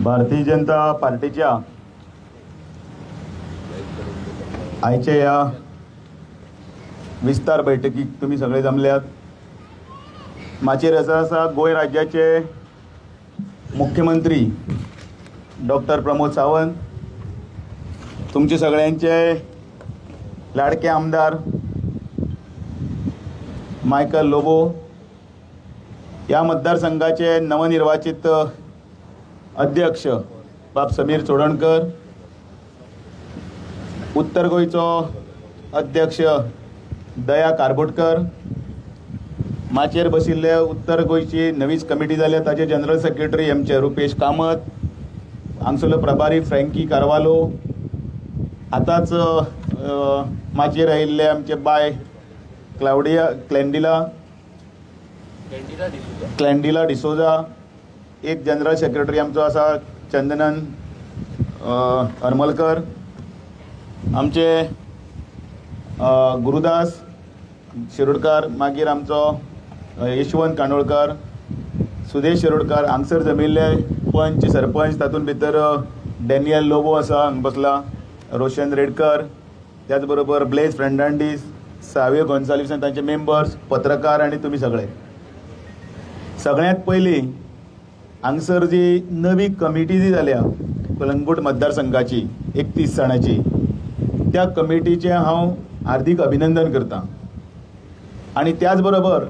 भारतीय जनता पार्टीच्या आयच्या या विस्तार बैठकीक तुम्ही सगळे जमल्यात। माचेर आसा गोंय राज्याचे मुख्यमंत्री डॉक्टर प्रमोद सावंत, तुमचे सगळ्यांचे लाडके आमदार मायकल लोबो, या मतदारसंघाचे नवनिर्वाचित अध्यक्ष बाब समीर चोडणकर, उत्तर गोयचो अध्यक्ष दया कारबोटकर, माचेर बशिल्ले उत्तर गोयची नवीच कमिटी जाल्या ताचे जनरल सेक्रेटरी आमचे रुपेश कामत, हांगसरलो प्रभारी फ्रँकी कारवालो, आताच माचेर आयिल्ले आमचे बाय क्लॅंडिला डिसोजा, एक जनरल सेक्रेटरी आमचो आसा चंदनन हरमलकर, आमचे गुरुदास शिरोडकार, मागीर आमचो यशवंत कांदोळकर, सुदेश शिरोडकार, हांगसर जमिल्ले पंच सरपंच, तातूंत भितर डॅनियल लोबो आसा हांगा बसला, रोशन रेडकर, त्याच बरोबर ब्लेज फेर्नांडीस, सावियो गोन्साल्वीस आनी तांचे मेंबर्स, पत्रकार आनी तुमी सगळे। सगळ्यांत पयलीं हांगसर जी नवी कमिटी जी जाल्या कळंगूट मतदारसंघाची 31 जाणांची, त्या कमिटीचे हांव हार्दिक अभिनंदन करतां। आनी त्याच बरोबर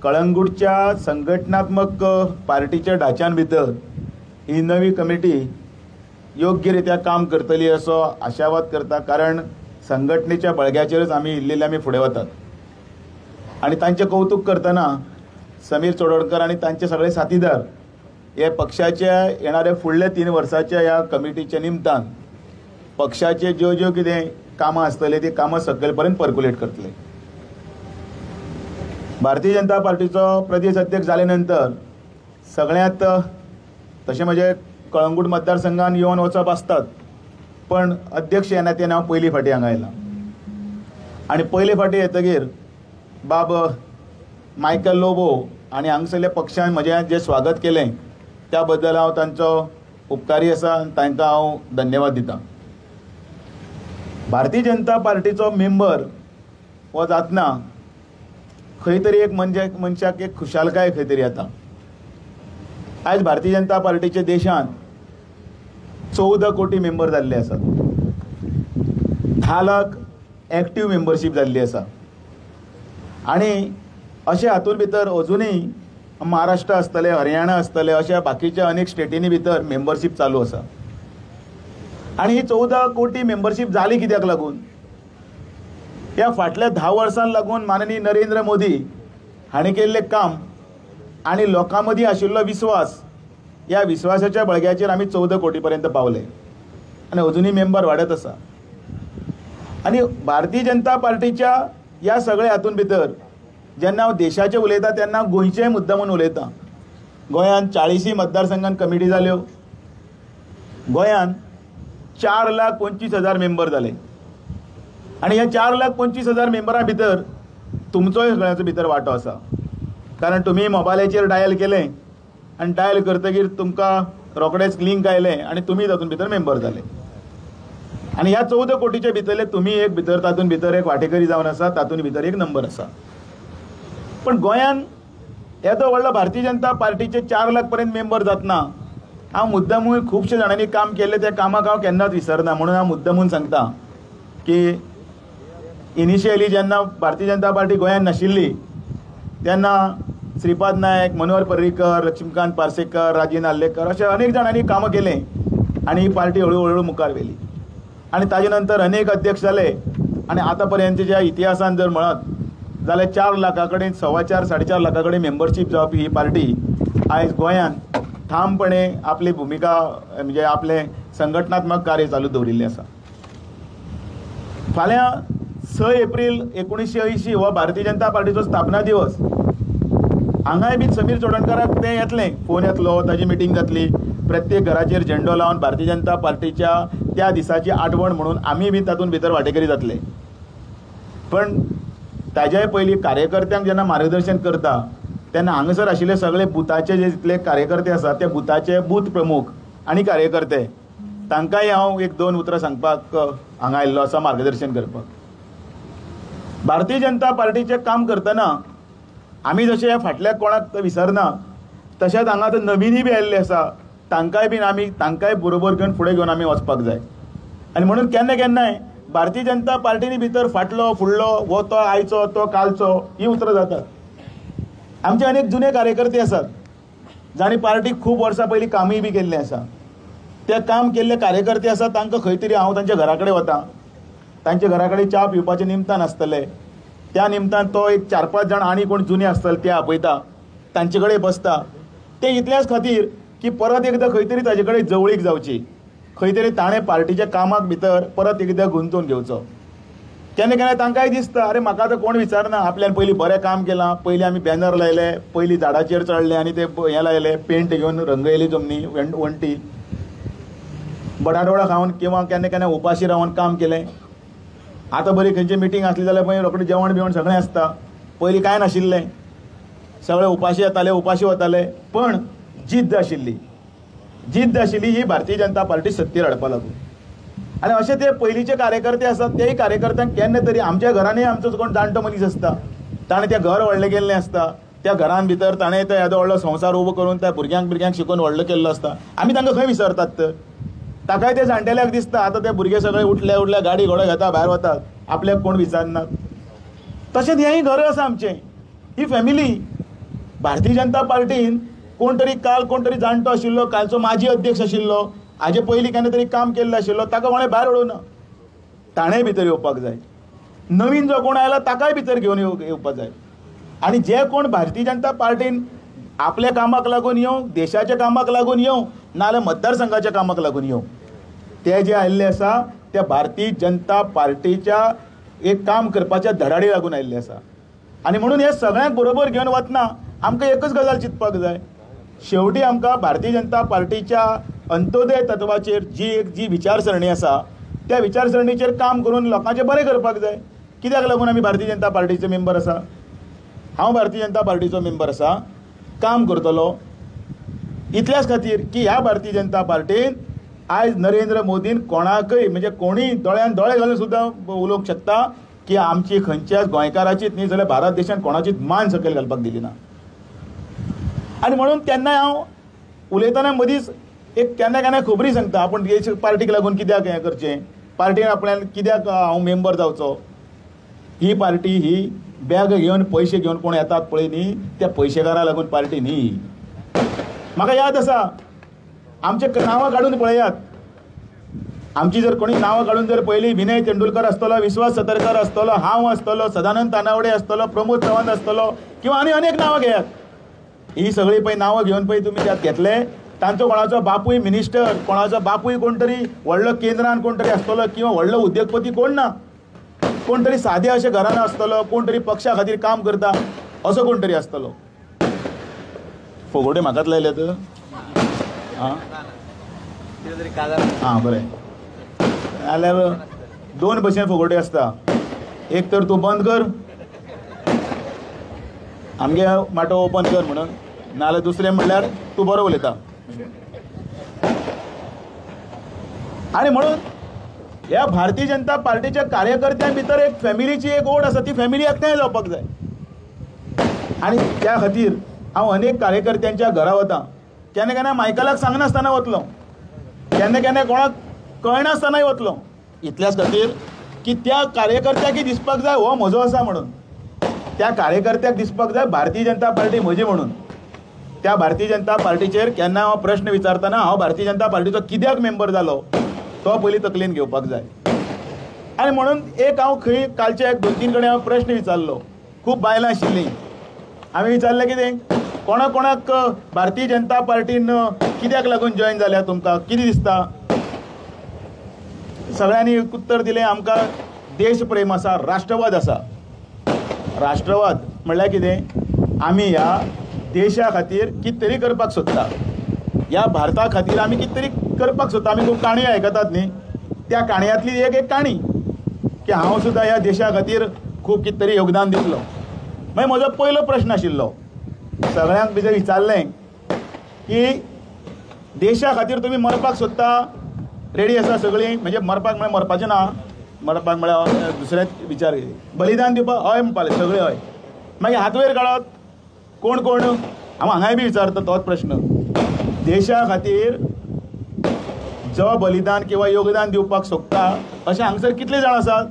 कळंगूटच्या संघटनात्मक पार्टीच्या ढाच्यान भितर ही नवी कमिटी योग्य रित्या काम करतली असो आशावाद करता, कारण संघटनेच्या बळग्याचेरच आमी इल्लेले आमी फुडें वतात। आनी तांचें कौतुक करतना समीर चोडणकर आनी तांचे सगळे साथीदार हे पक्षाच्या येणाऱ्या फुडल्या 3 वर्साच्या ह्या कमिटीच्या निमतान पक्षाचे ज्यो कितें कामां आसतले ती कामां सकयल पर्यंत पर्कुलेट करतले। भारतीय जनता पार्टीचो प्रदेश अध्यक्ष जाले नंतर सगळ्यांत तशें म्हणजे कळंगूट मतदारसंघान येवन वचप आसतात, पण अध्यक्ष येना तेन्ना हांव पयली फावटी हांगा आयलां। आनी पयले फावटी येतकीर बाब मायकल लोबो आनी हांगसरल्या पक्षान म्हजें जें स्वागत केलें त्या बद्दल हांव तांचो उपकारी आसा, तांकां हांव धन्यवाद दितां। भारतीय जनता पार्टीचो मेंबर हो जातना खंय तरी एक मनशाक एक खुशालकाय खंय तरी येता। आयज भारतीय जनता पार्टीच्या देशांत 14 कोटी मेंबर जाल्ले आसात, 10 लाख एक्टीव मेंबरशीप जाल्ली आसा, आनी अशें हातूंत भितर अजुनूय महाराष्ट्र आसतले, हरियाणा आसतले, अशा बाकीच्या अनेक स्टेटींनी भितर मेंबरशीप चालू आसा। आनी ही 14 कोटी मेंबरशीप जाली कित्याक लागून? ह्या फाटल्या 10 वर्सां लागून माननीय नरेंद्र मोदी हांणी केल्लें काम आनी लोकां मदीं आशिल्लो विश्वास, ह्या विश्वासाच्या बळग्याचेर आमी 14 कोटी पर्यंत पावले आनी अजुनूय मेंबर वाडत आसा। आनी भारतीय जनता पार्टीच्या ह्या सगळ्या हातूंत भितर जेन्ना हांव देशाचें उलयतां तेन्ना गोंयचेंय मुद्दामून उलयतां। गोंयांत 40 मतदारसंघान कमिटी जाल्यो, गोंयांत 4,25,000 मेंबर जाले, आनी ह्या 4,25,000 मेंबरां भितर तुमचोय सगळ्यांचो भितर वांटो आसा, कारण तुमी मोबायलाचेर डायल केलें आनी डायल करतकीर तुमकां रोखडेंच लिंक आयलें आनी तुमी तातूंत भितर मेंबर जाले। आनी ह्या 14 कोटीचे भितरले तुमी एक भितर तातूंत भितर एक वांटेकरी जावन आसा, तातूंत भितर एक नंबर आसा। पण गोंयांत येदो व्हडलो भारतीय जनता पार्टीचे 4 लाख पर्यंत मेंबर जातना हांव मुद्दामून खुबशे जाणांनी काम केल्लें, त्या कामाक हांव केन्नाच विसरना। म्हणून हांव मुद्दामून सांगता की इनिशियली जेन्ना भारतीय जनता पार्टी गोंयांत नाशिल्ली तेन्ना श्रीपाद नायक, मनोहर पर्रीकर, लक्ष्मीकांत पार्सेकर, राजी नार्लेकर अशा अनेक जाणांनी कामां केलें आनी ही पार्टी हळू मुखार व्हेली। आनी ताजे नंतर अनेक अध्यक्ष जाले आनी आतां पर्यंतच्या इतिहासान जर म्हणत जाल्यार 4 लाखा कडेन 4.25-4.5 लाखा कडेन मेंबरशीप जावपी ही पार्टी आयज गोंयांत ठामपणे आपली भुमिका म्हणजे आपलें संघटनात्मक कार्य चालू दवरिल्लें आसा। फाल्यां 6 एप्रील 1980 हो भारतीय जनता पार्टीचो स्थापना दिवस। हांगाय बी समीर चोडणकराक तें येतलें, फोन येतलो, ताजी मिटींग जातली, प्रत्येक घराचेर झेंडो लावन भारतीय जनता पार्टीच्या त्या दिसाची आठवण म्हणून आमी बी तातूंत भितर वांटेकरी जातले। पण ताज्याय पयलीं कार्यकर्त्यांक जेन्ना मार्गदर्शन करता तेन्ना हांगासर आशिल्ले सगळे बुथाचे जे जितले कार्यकर्ते आसात ते बुथाचे बूथ प्रमुख आनी कार्यकर्ते तांकांय हांव एक दोन उतरां सांगपाक हांगा आयिल्लो आसा मार्गदर्शन करपाक. भारतीय जनता पार्टीचें काम करतना आमी जशे फाटल्या कोणाक विसरना तशेंच हांगा आतां नवीनय बी आयिल्ले आसा तांकांय बीन आमी तांकांय बरोबर घेवन फुडें घेवन आमी वचपाक जाय. आनी म्हणून केन्ना केन्नाय भारतीय जनता पार्टीनी भितर फाटलो फुडलो हो तो आयचो तो कालचो ही उतरां जातात. आमचे अनेक जुने कार्यकर्ते आसात जांणी पार्टीक खूब वर्सां पयलीं कामूय बी केल्लें आसा. ते काम केल्ले कार्यकर्ते आसात तांकां खंय तरी हांव तांच्या घरा कडेन वतां, तांच्या घरा कडेन च्या पिवपाचें निमतान आसतलें, त्या निमतान तो एक 4-5 जाण आनी कोण जुने आसतले ते आपयता, तांचे कडेन बसता. ते इतल्याच खातीर की परत एकदां खंय तरी ताजे कडेन जवळीक जावची, खंय तरी ताणें पार्टीच्या कामाक भितर परत एकदां गुंतून घेवचो. केन्ना केन्ना तांकांय दिसता अरे म्हाका आतां कोण विचारना, आपल्यान पयलीं बरें काम केलां, पयलीं आमी बॅनर लायले, पयलीं झाडाचेर चडले आनी ते हें लायले, पेंट घेवन रंगयली जमनी वण्टी, बडाडोळा खावन किंवा केन्ना केन्ना उपाशी रावन काम केलें. आतां बरी खंयची मिटींग आसली जाल्यार पळय रोखडें जेवण बिवण सगळें आसता. पयलीं कांय नाशिल्लें, सगळे उपाशी येताले उपाशी वताले, पण जिद्द आशिल्ली ही भारतीय जनता पार्टी सत्तेर हाडपा लागून. आनी अशे ते पयलींचे कार्यकर्ते आसात तेय कार्यकर्त्यांक केन्ना तरी आमच्या घरांनी आमचो कोण जाणटो मनीस आसता, ताणें तें घर व्हडलें केल्लें आसता, त्या घरान भितर ताणें तो येदो व्हडलो संवसार उबो करून त्या भुरग्यांक शिकोवन व्हडलो केल्लो आसता. आमी तांकां खंय विसरतात तर ताकाय ते जाणटेल्याक दिसता आतां ते भुरगे सगळे उठले गाडी घोडो घेता भायर वतात, आपल्याक कोण विचारनात. तशेंच हेंय घर आसा आमचें, ही फॅमिली. भारतीय जनता पार्टीन कोण तरी जाणटो आशिल्लो, कालचो माजी अध्यक्ष आशिल्लो, हाजे पयलीं केन्ना तरी काम केल्लो आशिल्लो, ताका कोणें भायर उडोवना. ताणेंय भितर येवपाक जाय. नवीन जो कोण आयला ताकाय भितर घेवन येवपाक जाय. आनी जे कोण भारतीय जनता पार्टीन आपल्या कामाक लागून येवं, देशाच्या कामाक लागून येवं, नाजाल्यार मतदारसंघाच्या कामाक लागून येवं, ते जे आयिल्ले आसा ते भारतीय जनता पार्टीच्या एक काम करपाच्या धडाडी लागून आयिल्ले आसा. आनी म्हणून हे सगळ्यांक बरोबर घेवन वतना आमकां एकच गजाल चिंतपाक जाय, शेवटी आमकां भारतीय जनता पार्टीच्या अंत्योदय तत्वाचेर जी विचारसरणी आसा त्या विचारसरणीचेर काम करून लोकांचें बरें करपाक जाय. कित्याक लागून आमी भारतीय जनता पार्टीचे मेंबर आसा. हांव भारतीय जनता पार्टीचो मेंबर आसा, काम करतलो इतल्याच खातीर की ह्या भारतीय जनता पार्टीन आयज नरेंद्र मोदीन कोणाकय म्हणजे कोणीय दोळ्यान दोळे घालून सुद्दां उलोवंक शकता की आमची खंयच्याच गोंयकाराचीच न्ही जाल्यार भारत देशान कोणाचीच मान सकयल घालपाक दिली ना. आनी म्हणून केन्नाय हांव उलयतना मदींच एक केन्ना खबरी सांगता, आपूण पार्टीक लागून कित्याक हें करचें, पार्टीन आपल्यान कित्याक हांव मेंबर जावचो. ही पार्टी ही बॅग घेवन पयशे घेवन कोण येतात पळय न्ही, त्या पयशेकारांक लागून पार्टी न्ही. म्हाका याद आसा आमचे नांवां काडून पळयात, आमची जर कोणी नांवां काडून जर पयलीं विनय तेंडुलकर आसतलो, विश्वास सतरकर आसतलो, हांव आसतलो, सदानंद तानावडे आसतलो, प्रमोद सावंत आसतलो किंवा आनी अनेक नांवां घेयात. ही सगळीं पळय नांवां घेवन पळय तुमी त्यात घेतले, तांचो कोणाचो बापूय मिनिस्टर, कोणाचो बापूय कोण तरी व्हडलो केंद्रान कोण तरी आसतलो किंवा व्हडलो उद्योगपती कोण ना, कोण तरी सादे अशे घरान आसतलो, कोण तरी पक्षा खातीर काम करता असो कोण तरी आसतलो. फोगोडे म्हाकाच लायल्यात. हां बरें, जाल्यार दोन भशेन फोगोटे आसता. एक तर तूं बंद कर, आमगे माटो ओपन कर म्हणून, नाल्यार दुसरें म्हणल्यार तूं बरो उलयता. आनी म्हणून ह्या भारतीय जनता पार्टीच्या कार्यकर्त्यां भितर एक फॅमिलीची एक ओढ आसा, ती फॅमिली एकठांय जावपाक जाय. आनी त्या खातीर हांव अनेक कार्यकर्त्यांच्या घरा वतां. केन्ना केन्ना मायकलाक सांगनासतना वतलो, केन्ना केन्ना कोणाक कळनासतनाय वतलो, इतल्याच खातीर की त्या कार्यकर्त्याकय दिसपाक जाय हो म्हजो आसा म्हणून, त्या कार्यकर्त्याक दिसपाक जाय भारतीय जनता पार्टी म्हजी म्हणून. त्या भारतीय जनता पार्टीचेर केन्ना हांव प्रश्न विचारतना हांव भारतीय जनता पार्टीचो कित्याक मेंबर जालो तो पयलीं तकलेन घेवपाक जाय. आनी म्हणून एक हांव खंय कालच्या 2-3 कडेन हांव प्रश्न विचारलो, खूब बायलां आशिल्लीं. हांवें विचारलें कितें कोणाक भारतीय जनता पार्टीन कित्याक लागून जॉयन जाल्या, तुमकां कितें दिसता. सगळ्यांनी उत्तर दिलें आमकां देश प्रेम आसा, राष्ट्रवाद आसा. राष्ट्रवाद म्हणल्यार कितें, आमी ह्या देशा खातीर कितें तरी करपाक सोदता, ह्या भारता खातीर आमी कितें तरी करपाक सोदता. आमी खूब काणी आयकतात न्ही, त्या काणयांतली एक काणी की हांव सुद्दां ह्या देशा खातीर खूब कितें तरी योगदान दितलो. मागीर म्हजो पयलो प्रश्न आशिल्लो, सगळ्यांक भितर विचारलें की देशा खातीर तुमी मरपाक सोदता, रेडी आसा सगळीं, म्हणजे मरपाक म्हळ्यार मरपाचें ना, मरपाक म्हळ्यार दुसऱ्याच विचार, बलिदान दिवपाक हय म्हणपाक सगळें हय. मागीर हात वयर काडत कोण कोण, हांव हांगाय बी विचारता तोच प्रश्न. देशा खातीर जो बलिदान किंवा योगदान दिवपाक सोदता अशें हांगसर कितले जाण आसात?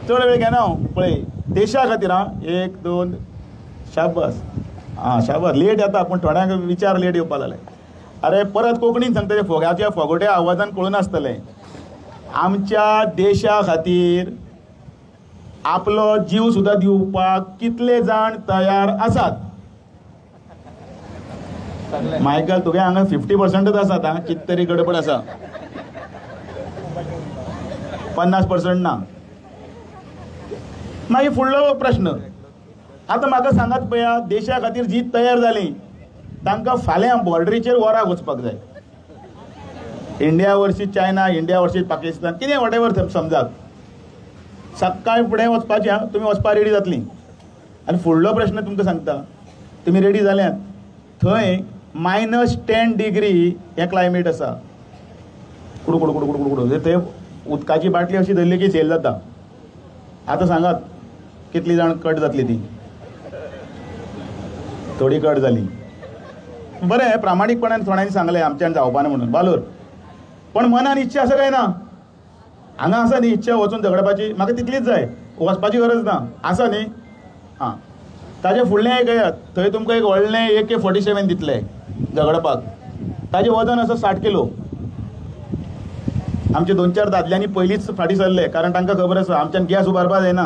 चड वेळ घेना हांव, पळय देशा खातीर. हां 1 2 शाबास, शाबास. लेट येता पूण थोड्यांक विचार लेट येवपाक लागले. अरे परत कोंकणीन सांगता, ते फोग्याच्या फोगोट्या आवाजान कळून आसतलें. आमच्या देशा खातीर आपलो जीव सुद्दां दिवपाक कितले जाण तयार आसात? मायकल तुगे हांगा 50% आसात. हां कित तरी गडबड आसा, 50% ना. मागीर फुडलो प्रश्न, आतां म्हाका सांगात पळया, देशा खातीर जी तयार जालीं तांकां फाल्यां बॉर्डरीचेर वराक वचपाक जाय. India versus China, India versus Pakistan, कितें वॉटेवर समजात, सकाळी फुडें वचपाचें. हां तुमी वचपाक रेडी जातलीं. आनी फुडलो प्रश्न तुमकां सांगता, तुमी रेडी जाल्यात? थंय -10 डिग्री हें क्लायमेट आसा. कुडू कुडू कुडू कुडू कुडू थंय उदकाची बाटली अशी धरली की सेल जाता. आतां सांगात कितलीं जाण कट जातली ती? थोडी कट जाली. बरें, प्रामाणीकपणान थोड्यांनी सांगलें आमच्यान जावपा ना म्हणून, बालोर. पण मनान इच्छा आसा काय ना? हांगा आसा न्ही इच्छा वचून झगडपाची? म्हाका तितलीच जाय, वचपाची गरज ना. आसा न्ही? हां, ताजे फुडलें एक येयात, थंय तुमकां एक व्हडलें AK-47 दितले झगडपाक. ताजें वजन आसा 60 किलो. आमचे 2-4 दादल्यांनी पयलींच फाटीं सरले, कारण तांकां खबर आसा आमच्यान गॅस उबारपा जायना.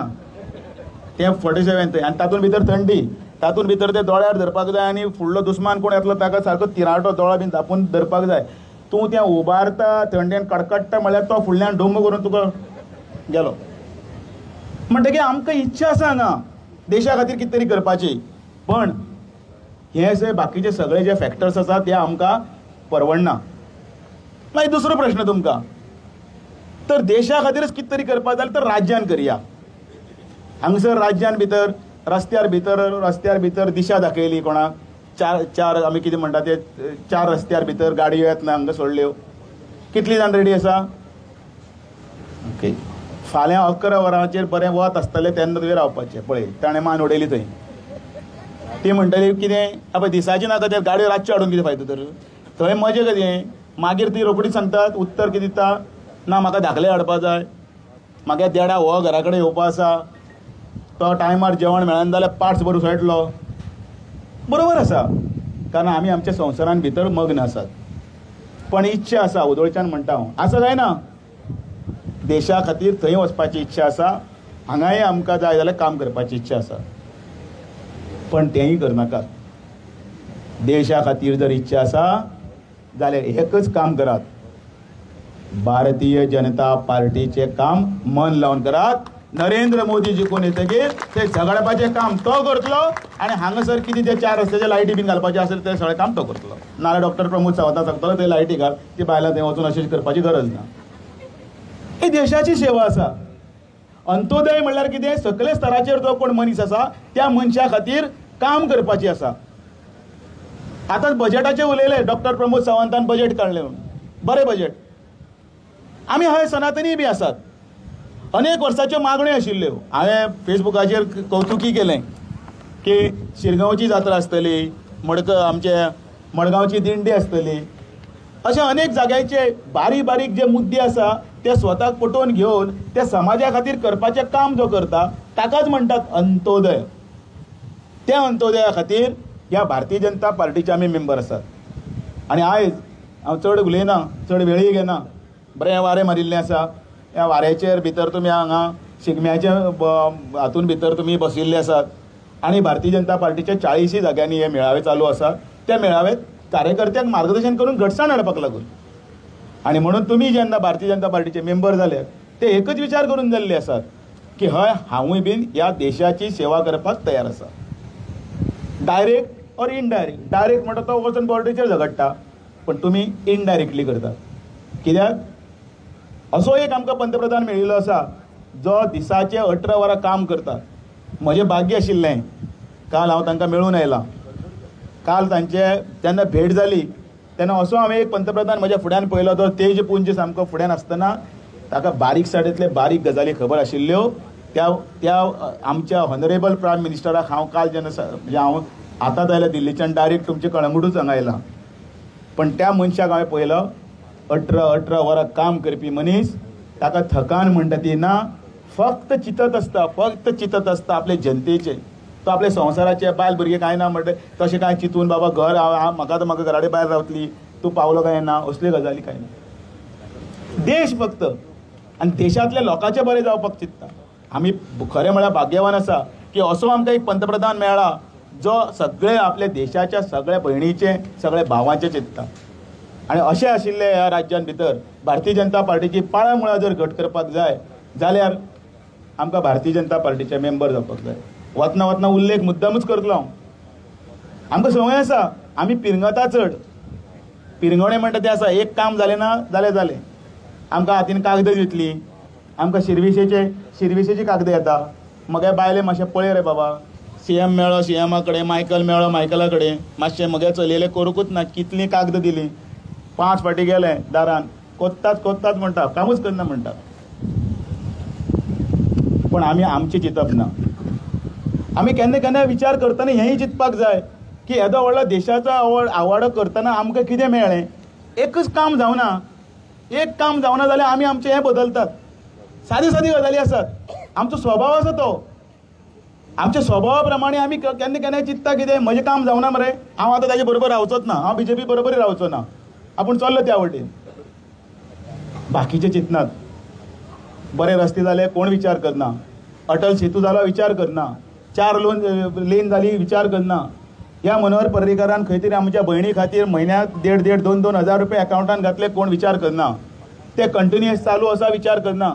तें 47 थंय, आनी तातूंत भितर थंडी, तातूंत भितर ते दोळ्यार धरपाक जाय, आनी फुडलो दुस्मान कोण येतलो ताका सारको तिराटो दोळो बीन धापून धरपाक जाय. तूं तें उबारता, थंडेन कडकडटा म्हळ्यार तो फुडल्यान डोंग करून तुका गेलो. म्हणटकीर आमकां इच्छा आसा हांगा देशा खातीर कितें तरी करपाची, पण हे जे बाकीचे सगळे जे फॅक्टर्स आसा ते आमकां परवडना. मागीर दुसरो प्रश्न तुमकां, तर देशा खातीरच कितें तरी करपाक जाल्यार तर राज्यान करया. हांगसर राज्यान भितर रस्त्यार भितर दिशा दाखयली कोणाक, चार आमी कितें म्हणटा ते 4 रस्त्यार भितर गाडयो येतना हांगा सोडल्यो. कितलीं जाण रेडी आसा? ओके, फाल्यां 11 वरांचेर बरें वत आसतलें तेन्ना तुवें रावपाचें. पळय ताणें मान उडयली थंय. ती म्हणटली कितें, आतां दिसाची नाका ते गाडयो रातच्यो हाडून कितें फायदो तर? थंय मजा कितें? मागीर ती रोखडीच सांगतात, उत्तर कितें दिता, ना म्हाका धाकले हाडपा जाय, म्हागे देडा हो घरा कडेन येवपा आसा, तो टायमार जेवण मेळना जाल्यार पार्ट्स भरून खेळटलो. बरोबर आसा, कारण आमी आमच्या संवसारान भितर मग्न आसात. पण इच्छा आसा, उदोळच्यान म्हणटा हांव, आसा काय ना? देशा खातीर थंय वचपाची इच्छा आसा, हांगाय आमकां जाय जाल्यार काम करपाची इच्छा आसा. पण तेंय करनाकात. देशा खातीर जर इच्छा आसा जाल्यार एकच काम करात, भारतीय जनता पार्टीचें काम मन लावन करात. नरेंद्र मोदी जिखून येतकीर ते झगडपाचें काम तो करतलो, आनी हांगासर कितें ते 4 रस्त्याचे लायटी बीन घालपाचे आसले ते सगळें काम तो करतलो. नाल्यार डॉक्टर प्रमोद सावंताक सांगतलो ते लायटी घाल, ती बायलां थंय वचून अशें करपाची गरज ना. ही देशाची सेवा आसा. अंत्योदय म्हणल्यार कितें, सकले स्तराचेर जो कोण मनीस आसा त्या मनशा खातीर काम करपाची आसा. आतां बजेटाचें उलयलें, डॉक्टर प्रमोद सावंतान बजेट काडलें, बरें बजेट. आमी हय सनातनी बी आसात, अनेक वर्साच्यो मागण्यो आशिल्ल्यो. हांवें फेसबुकाचेर कौतुकी केलें की शिरगांवची जात्रा आसतली, आमचे मडगांवची दिंडी आसतली, अशे अनेक जाग्याचे बारीक बारीक जे मुद्दे आसा ते स्वताक पटोवन घेवन ते समाजा खातीर करपाचें काम जो करता ताकाच म्हणटात अंत्योदय. त्या अंत्योदया खातीर ह्या भारतीय जनता पार्टीचे आमी मेंबर आसात. आनी आयज हांव चड उलयना, चड वेळय घेना, बरें वारें मारिल्लें आसा. ह्या वाऱ्याचेर भितर तुमी हांगा शिगम्याच्या हातून भितर तुमी बशिल्ले आसात, आनी भारतीय जनता पार्टीच्या 40 जाग्यांनी हे मेळावे चालू आसात. त्या मेळाव्यात कार्यकर्त्यांक मार्गदर्शन करून घटसाण हाडपाक लागून. आनी म्हणून तुमी जेन्ना भारतीय जनता पार्टीचे मेंबर जाले ते एकच विचार करून जाल्ले आसात की हय हांवूय बीन ह्या देशाची सेवा करपाक तयार आसा. Direct or indirect. डायरेक्ट म्हणटा तो वचून बॉर्डरीचेर झगडटा, पण तुमी इनडायरेक्टली करतात. कित्याक असो एक आमकां पंतप्रधान मेळिल्लो आसा जो दिसाचे 18 वरां काम करता. म्हजें भाग्य आशिल्लें, काल हांव तांकां मेळून आयलां. काल तांचे जेन्ना भेट जाली तेन्ना असो हांवें एक पंतप्रधान म्हज्या फुड्यान पळयलो तो तेज पुंज सामको फुड्यान आसतना ताका बारीक सायडींतले बारीक गजाली खबर आशिल्ल्यो त्या आमच्या हॉनरेबल प्रायम मिनिस्टराक हांव काल जेन्ना म्हणजे हांव आतांच आयला दिल्लीच्यान डायरेक्ट तुमचे कळंगूटूच हांगा आयला, पण त्या मनशाक हांवें पळयलो 18 वरां काम करपी मनीस, ताका थकान म्हणटा ती ना, फक्त चिंतत आसता आपले जनतेचे, तो आपले संवसाराचे बायल भुरगे कांय ना म्हणटा तशें कांय चिंतून बाबा घर म्हाका घराडे भायर रावतली तूं पावलो काय ना, असल्यो गजाली कांय ना. देश फक्त आनी देशांतल्या लोकांचें बरें जावपाक चिंतता. आमी खरें म्हळ्यार भाग्यवान आसा की असो आमकां एक पंतप्रधान मेळ्ळा जो सगळे आपल्या देशाच्या सगळ्या भयणीचे सगळ्या भावांचे चिंतता. आनी अशें आशिल्ले ह्या राज्यान भितर भारतीय जनता पार्टीची पाळामुळां जर घट करपाक जाय जाल्यार आमकां भारतीय जनता पार्टीचे मेंबर जावपाक जाय. वतना उल्लेख मुद्दामूच करतलो हांव. आमकां संवय आसा, आमी पिरंगता चड, पिरंगवणे म्हणटा तें आसा, एक काम जालें ना जालें आमकां हातीन कागद दितली, आमकां शिरविसेची कागद येता, मगे बायले मातशें पळय रे बाबा, CM मेळ्ळो CMा कडेन, मायकल मेळ्ळो मायकला कडेन, मातशें मगे चलयले करूंकूच ना, कितलीं कागद दिली, 5 फावटी गेले दारान, कोत्ताच म्हणटा, कामूच करना म्हणटा. पण आमी आमचें चिंतप ना. आमी केन्ना विचार करतना हेंय चिंतपाक जाय की येदो व्हडलो देशाचो आवाडो करतना आमकां कितें मेळ्ळें. एकच काम जावना, एक काम जावना जाल्यार आमी आमचें हें बदलतात. सादी गजाली आसात. आमचो स्वभाव आसा तो, आमच्या स्वभावा प्रमाणे आमी केन्ना चिंतता कितें म्हजें काम जावना मरे, हांव आतां ताजे बरोबर रावचोच ना, हांव BJP बरोबर रावचो ना, आपूण चल्लो त्या वटेन. बाकीचे चिंतनात. बरे रस्ते जाले कोण विचार करना, अटल सेतू जालो विचार करना, 4 लेन जाली विचार करना. ह्या मनोहर पर्रीकारान खंय तरी आमच्या भयणी खातीर म्हयन्याक 1.5-2 हजार रुपया अकावंटान घातले, कोण विचार करना. ते कंटिन्युअस चालू आसा विचार करना.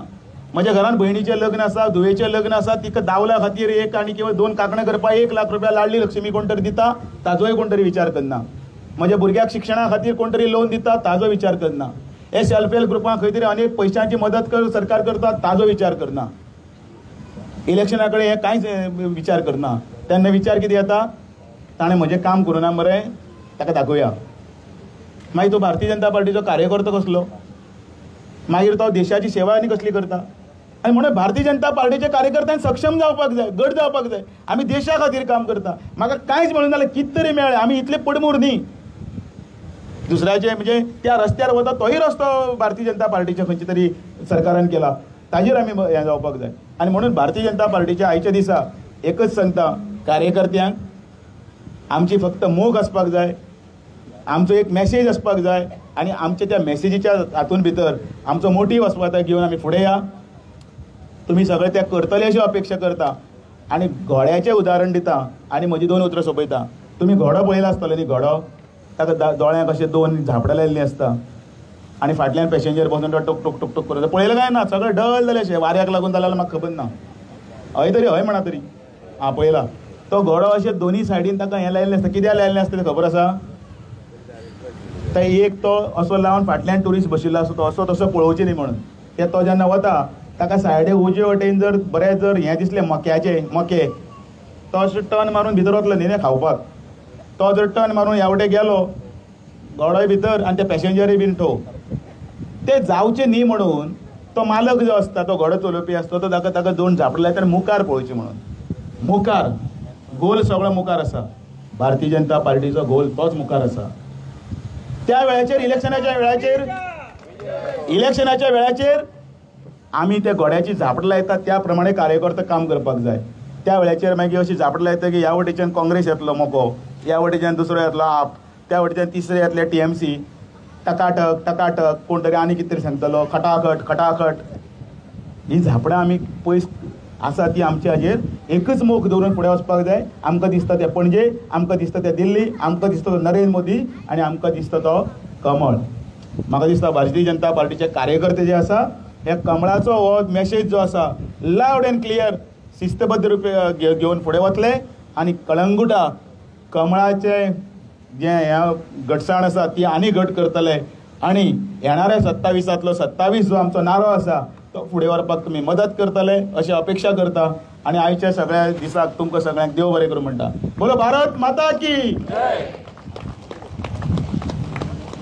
म्हज्या घरान भयणीचें लग्न आसा, धुवेचें लग्न आसा, तिका दावला खातीर 1 आनी किंवा 2 कांकणां करपाक 1 लाख रुपया लाडली लक्ष्मी कोण तरी दिता, ताजोय कोण तरी विचार करना. म्हज्या भुरग्याक शिक्षणा खातीर कोण तरी लोन दिता, ताजो विचार करना. हे सेल्फ हेल्प ग्रुपांक खंय तरी अनेक पयशांची मदत सरकार करता, ताजो विचार करना. इलेक्शना कडेन हे कांयच विचार करना. तेन्ना विचार कितें येता, ताणें म्हजें काम करूं ना मरे, ताका दाखोवया. मागीर तो भारतीय जनता पार्टीचो कार्यकर्तो कसलो, मागीर तो देशाची सेवा आनी कसली करता. आनी म्हणून भारतीय जनता पार्टीच्या कार्यकर्त्यांक सक्षम जावपाक जाय, घट जावपाक जाय. आमी देशा खातीर काम करता. म्हाका कांयच म्हणून जाल्यार कितें तरी मेळ्ळें, आमी इतले पडमूर न्ही. दुसऱ्याचे म्हणजे त्या रस्त्यार वता तोय रस्तो भारतीय जनता पार्टीच्या खंयच्या तरी सरकारान केला, ताजेर आमी हें जावपाक जाय. आनी म्हणून भारतीय जनता पार्टीच्या आयच्या दिसा एकच सांगता कार्यकर्त्यांक, आमची फक्त मोग आसपाक जाय, आमचो एक मॅसेज आसपाक जाय, आनी आमच्या त्या मॅसेजीच्या हातून भितर आमचो मोटीव आसपाक जाय घेवन आमी फुडें या. तुमी सगळे ते करतले अशी अपेक्षा करता. आनी घोड्याचें उदाहरण दिता आनी म्हजी 2 उतरां सोंपयता. तुमी घोडो पळयला आसतलो न्ही, घोडो ताका दोळ्यांक अशें 2 झापडां लायिल्लीं आसता आनी फाटल्यान पॅसेंजर बसून तो टूक टूक टूक टूक करता. पळयलें काय ना, सगळें डल जालें अशें, वाऱ्याक लागून जाल्यार म्हाका खबर ना. हय तरी हय म्हणा तरी, हां पळयला. तो घोडो अशें दोनी सायडीन ताका हें लायिल्लें आसता. कित्याक लायिल्लें आसता तें खबर आसा? ते एक तो असो लावन फाटल्यान ट्युरिस्ट बशिल्लो आसा, तो असो तसो पळोवचें न्ही म्हणून. ते तो जेन्ना वता ताका सायडीक उजवे वटेन जर बरें जर हें दिसलें मके, तो अशें टर्न मारून भितर वतलो न्ही खावपाक. तो जर टर्न मारून ह्या वटेन गेलो, घोडोय भितर आनी ते पॅसेंजरूय बीन ठोव. ते जावचें न्ही म्हणून तो मालक जो आसता, तो घोडो चलोवपी आसता, तो ताका 2 झापडां लायता आनी मुखार पळोवचें म्हणून. मुखार गोल सगळो मुखार आसा. भारतीय जनता पार्टीचो गोल तोच मुखार आसा. त्या वेळाचेर इलेक्शनाच्या वेळाचेर आमी त्या घोड्याची झापडां लायतात, त्या प्रमाणे कार्यकर्ते काम करपाक जाय. त्या वेळाचेर मागीर अशी झापडां लायता की ह्या वटेच्यान काँग्रेस येतलो मोको, ह्या वटेच्यान दुसरो येतलो आप, त्या वटेच्यान तिसरे येतले TMC. टकाटक कोण तरी आनी कितें तरी सांगतलो, खटाखट. ही झापडां आमी पयस आसा ती आमच्या हाजेर एकच मोख दवरून फुडें वचपाक जाय. आमकां दिसता ते पणजे, आमकां दिसता ते दिल्ली, आमकां दिसता तो नरेंद्र मोदी आनी आमकां दिसता तो कमळ. म्हाका दिसता भारतीय जनता पार्टीचे कार्यकर्ते जे आसा, हे कमळाचो हो मॅसेज जो आसा लावड एंड क्लियर शिस्तबद्ध रुपया घेवन फुडें वतले आनी कळंगुटा कमळाचे जे ह्या घटसाण आसा ती आनी घट करतले आनी येणाऱ्या 27 जो आमचो नारो आसा तो फुडें व्हरपाक तुमी मदत करतले अशी अपेक्षा करता. आनी आयच्या सगळ्या दिसाक तुमकां सगळ्यांक देव बरें करूं म्हणटा. बोलो भारत माता की.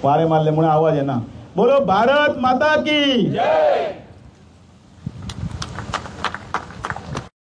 वारे मारले म्हणून आवाज येना. बोलो भारत माता की.